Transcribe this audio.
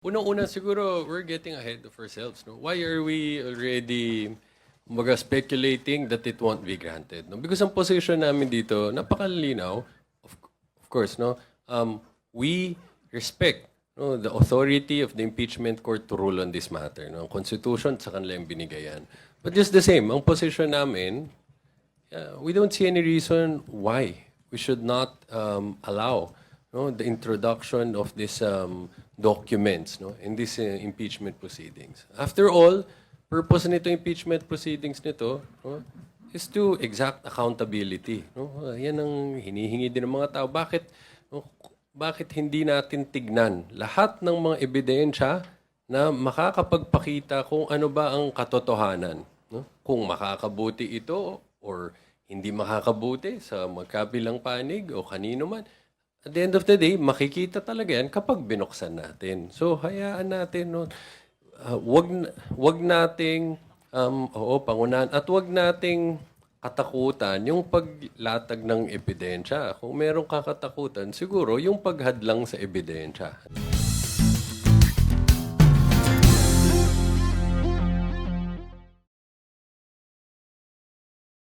Unang-una siguro, we're getting ahead of ourselves. No? Why are we already speculating that it won't be granted? No? Because ang position namin dito, napakalinaw. Of course, no? We respect the authority of the impeachment court to rule on this matter. No? Ang Constitution, sa kanila yung binigayan. But just the same, ang position namin, we don't see any reason why we should not allow the introduction of these documents in these impeachment proceedings. After all, purpose nito impeachment proceedings nito is to exact accountability. Yan ang hinihingi din ng mga tao. Bakit hindi natin tignan lahat ng mga ebidensya na makakapagpakita kung ano ba ang katotohanan? No? Kung makakabuti ito or hindi makakabuti sa magkabilang panig o kanino man. At the end of the day, makikita talaga yan kapag binuksan natin. So, hayaan natin. Wag nating, pangunahan, at wag nating katakutan yung paglatag ng ebidensya. Kung merong kakatakutan, siguro yung paghadlang sa ebidensya.